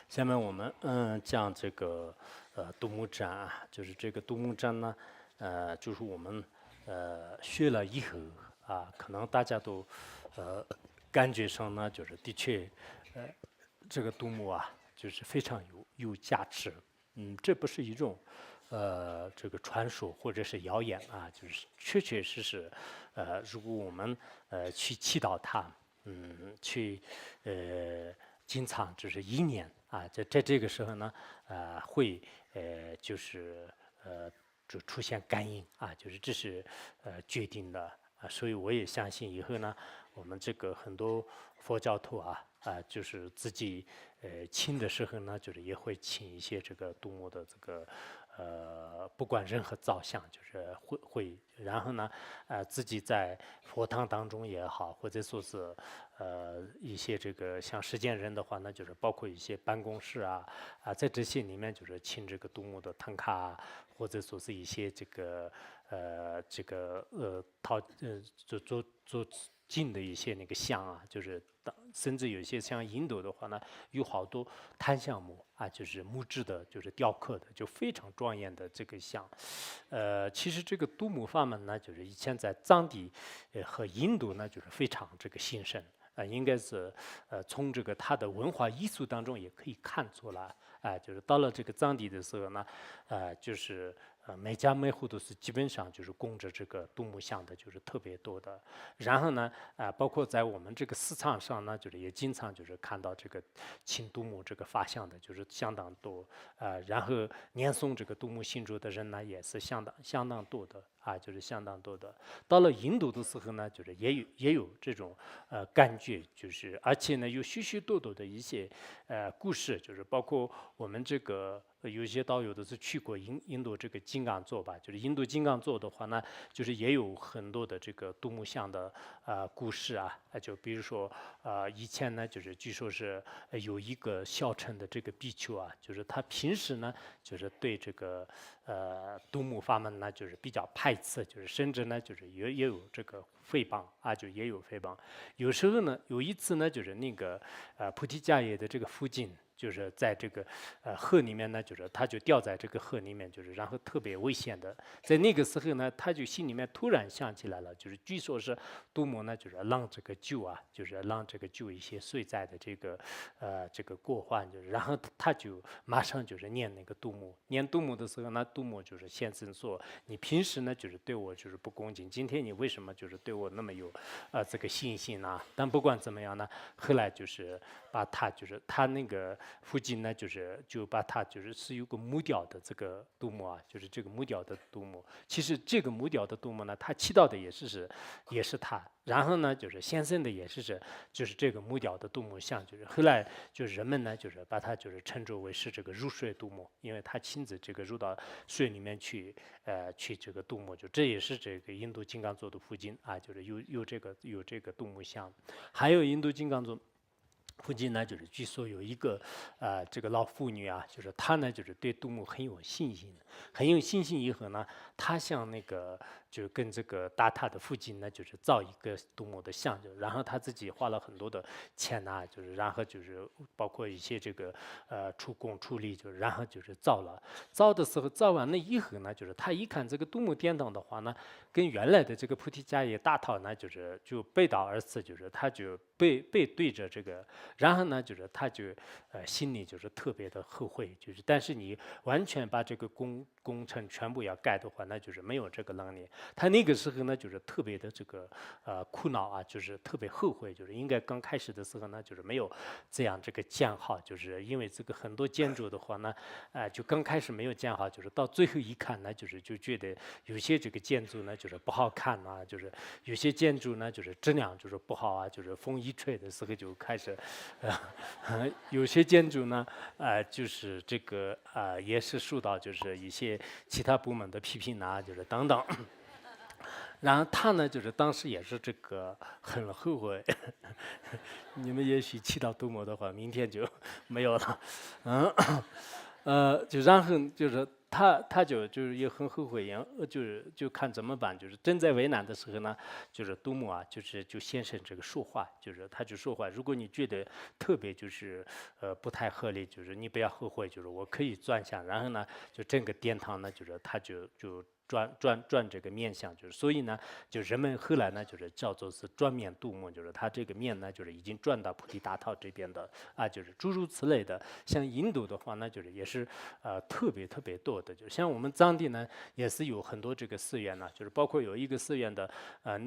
下面我们讲这个杜牧展啊，就是这个杜牧展呢，就是我们学了以后啊，可能大家都感觉上呢，就是的确这个杜牧啊，就是非常有价值。这不是一种这个传说或者是谣言啊，就是确确实实，如果我们去祈祷他，去经常就是一年啊，在这个时候呢，会就是就出现感应啊，就是这是决定的啊，所以我也相信以后呢，我们这个很多佛教徒就是自己请的时候呢，就是也会请一些这个杜牧的这个不管任何造像，就是会，然后呢，自己在佛堂当中也好，或者说是一些这个像实践人的话呢，就是包括一些办公室在这些里面就是请这个杜牧的唐卡或者说是一些这个做近的一些那个像啊，就是甚至有一些像印度的话呢，有好多檀香木啊，就是木质的，就是雕刻的，就非常庄严的这个像。其实这个杜牧法门呢，就是以前在藏地和印度呢，就是非常这个兴盛。应该是从这个它的文化艺术当中也可以看出来，就是到了这个藏地的时候呢，就是每家每户都是基本上就是供着这个杜牧像的，就是特别多的。然后呢，包括在我们这个市场上呢，就是也经常就是看到这个请杜牧这个发像的，就是相当多。然后念诵这个杜牧信主的人呢，也是相当多的就是相当多的。到了印度的时候呢，就是也有这种感觉，就是而且呢有许许多多的一些故事，就是包括我们这个有一些导游都是去过印度这个金刚座吧，就是印度金刚座的话呢，就是也有很多的这个杜牧像的故事就比如说以前呢就是据说是有一个小乘的这个比丘就是他平时呢就是对这个杜牧法门呢就是比较排斥，就是甚至呢就是也有这个诽谤就也有诽谤。有时候呢有一次呢就是那个菩提迦叶的这个附近。就是在这个河里面呢，就是他就掉在这个河里面，就是然后特别危险的。在那个时候呢，他就心里面突然想起来了，就是据说是杜牧呢，就是让这个救就是让这个救一些睡在的这个过患，就是然后他就马上就是念那个杜牧，念杜牧的时候呢，杜牧就是先生说，你平时呢就是对我就是不恭敬，今天你为什么就是对我那么有这个信心呢？但不管怎么样呢，后来就是把他就是他那个附近呢，就把他是有个木雕的这个杜牧就是这个木雕的杜牧。其实这个木雕的杜牧呢，他祈祷的也是他，然后呢就是先生的也是就是这个木雕的杜牧像，就是后来就是人们呢就是把他就是称之为是这个入水杜牧，因为他亲自这个入到水里面去去这个杜牧，就这也是这个印度金刚座的附近就是有这个杜牧像。还有印度金刚座附近呢，就是据说有一个这个老妇女就是她呢就是对杜牧很有信心，很有信心以后呢，她向那个就跟这个大塔的附近呢，就是造一个杜牧的像，就然后她自己花了很多的钱就是然后就是包括一些这个出工出力，就是然后就是造的时候造完了以后呢，就是她一看这个杜牧殿堂的话呢，跟原来的这个菩提迦叶大塔呢，就背道而驰，就是他就背对着这个。然后呢，就是他就心里就是特别的后悔，就是但是你完全把这个工程全部要盖的话，那就是没有这个能力。他那个时候呢，就是特别的这个苦恼就是特别后悔，就是应该刚开始的时候呢，就是没有这样这个建好，就是因为这个很多建筑的话呢，就刚开始没有建好，就是到最后一看呢，就觉得有些这个建筑呢就是不好看就是有些建筑呢就是质量就是不好就是风一吹的时候就开始。有些建筑呢，就是这个也是受到就是一些其他部门的批评就是等等。然后他呢，就是当时也是这个很后悔。你们也许祈祷杜牧的话，明天就没有了。就然后就是他就是也很后悔，就看怎么办，就是正在为难的时候呢，就是杜牧啊，就先生这个说话，就是他就说话，如果你觉得特别就是不太合理，就是你不要后悔，就是我可以转向，然后呢，就整个殿堂呢，就是他就转这个面相，就是所以呢，就人们后来呢，就是叫做是转面杜牧，就是他这个面呢，就是已经转到菩提大道这边的啊，就是诸如此类的。像印度的话呢，就是也是特别多的，就像我们藏地呢，也是有很多这个寺院呢，就是包括有一个寺院的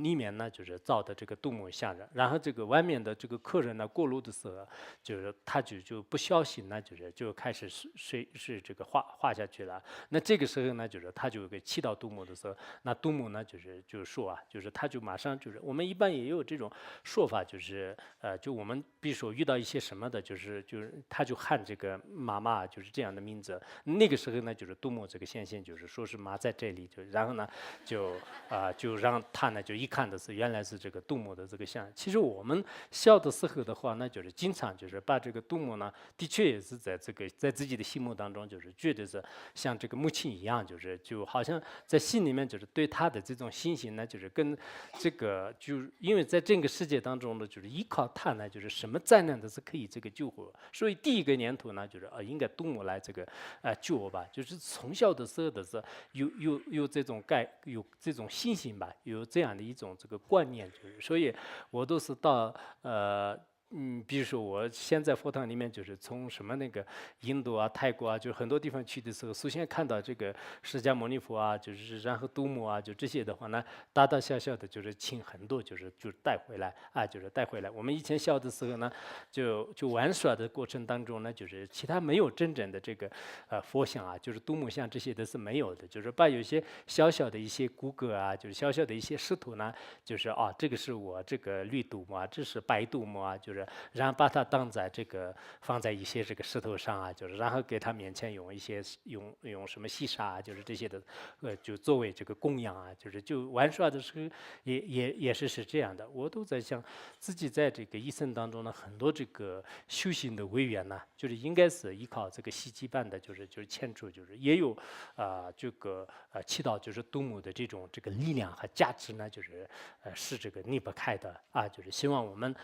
里面呢，就是造的这个杜牧像人，然后这个外面的这个客人呢过路的时候，就是他就不小心呢，就开始是这个画下去了。那这个时候呢，就是他就给气到杜牧的时候，那杜牧呢就说啊，就是他就马上就是我们一般也有这种说法，就是就我们比如说遇到一些什么的，就是他就喊这个妈妈，就是这样的名字。那个时候呢，就是杜牧这个先生就是说是妈在这里，就然后呢就让他呢就一看的是原来是这个杜牧的这个像。其实我们小的时候的话呢，就是经常就是把这个杜牧呢，的确也是在自己的心目当中，就是觉得是像这个母亲一样，就好像在心里面就是对他的这种信心呢，就是跟这个就因为在这个世界当中呢，就是依靠他呢，就是什么灾难都是可以这个救活。所以第一个念头呢，就是应该杜牧来这个救我吧，就是从小的时候的是有这种信心吧，有这样的一种这个观念，就是所以我都是到比如说我现在佛堂里面，就是从什么那个印度啊、泰国啊，就很多地方去的时候，首先看到这个释迦牟尼佛啊，就是然后杜牧啊，就这些的话呢，大大小小的，就是请很多，就带回来啊，就是带回来。我们以前小的时候呢，就玩耍的过程当中呢，就是其他没有真正的这个佛像啊，就是杜牧像这些都是没有的，就是把有些小小的一些骨骼啊，就是小小的一些石头呢，就是这个是我这个绿杜牧啊，这是白杜牧啊，就是然后把它当在这个放在一些这个石头上啊，就是然后给他面前用一些用什么细沙啊，就是这些的就作为这个供养啊，就玩耍的时候也是这样的。我都在想自己在这个一生当中呢，很多这个修行的为缘呢，就是应该是依靠这个习气办的，就是牵出，就是也有这个祈祷，就是杜牧的这种这个力量和价值呢，是这个离不开的啊，就是希望我们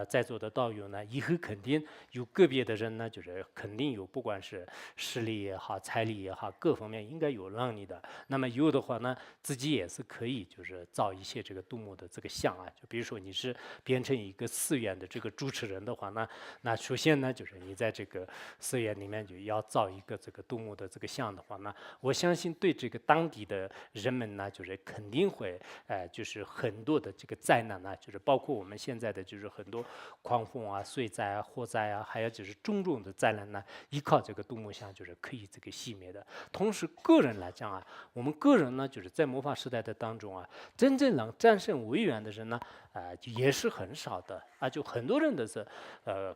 在座的道友呢，以后肯定有个别的人呢，就是肯定有，不管是实力也好、财力也好，各方面应该有能力的。那么有的话呢，自己也是可以，就是造一些这个杜牧的这个像啊。就比如说你是变成一个寺院的这个主持人的话呢，那首先呢，就是你在这个寺院里面就要造一个这个杜牧的这个像的话呢，我相信对这个当地的人们呢，就是肯定会就是很多的这个灾难呢，就是包括我们现在的就是很多狂风啊、水灾啊、火灾啊，还有就是种种的灾难呢，依靠这个杜牧像就是可以这个熄灭的。同时，个人来讲啊，我们个人呢，就是在魔法时代的当中啊，真正能战胜为缘的人呢，也是很少的啊。就很多人的是，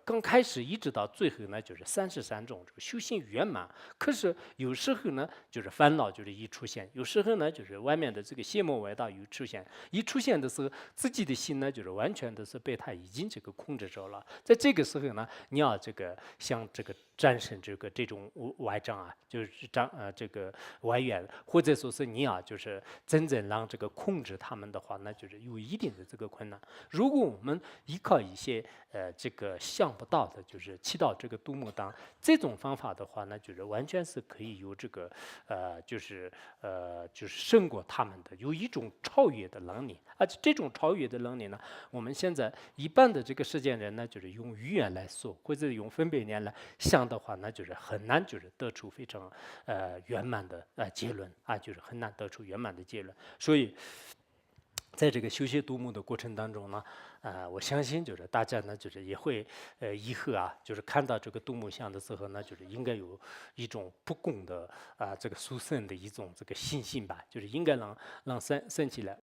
刚开始一直到最后呢，就是33种修行圆满。可是有时候呢，就是烦恼就是一出现；有时候呢，就是外面的这个邪魔歪道一出现。一出现的时候，自己的心呢，就是完全的是被他已经这个控制着了。在这个时候呢，你要这个像这个战胜这种外障啊，就是这个外缘，或者说是你要就是真正让这个控制他们的话，那就是有一定的这个困难。如果我们依靠一些这个想不到的，就是祈祷这个杜牧当这种方法的话呢，就是完全是可以有这个就是胜过他们的，有一种超越的能力。而且这种超越的能力呢，我们现在一般的这个世间人呢，就是用语言来说，或者用分别念来想的话，那就是很难就是得出非常圆满的结论啊，就是很难得出圆满的结论。所以在这个修习杜牧的过程当中呢，我相信就是大家呢，就是也会以后啊，就是看到这个杜牧像的时候呢，就是应该有一种不共的这个殊胜的一种这个信心吧，就是应该让升起来。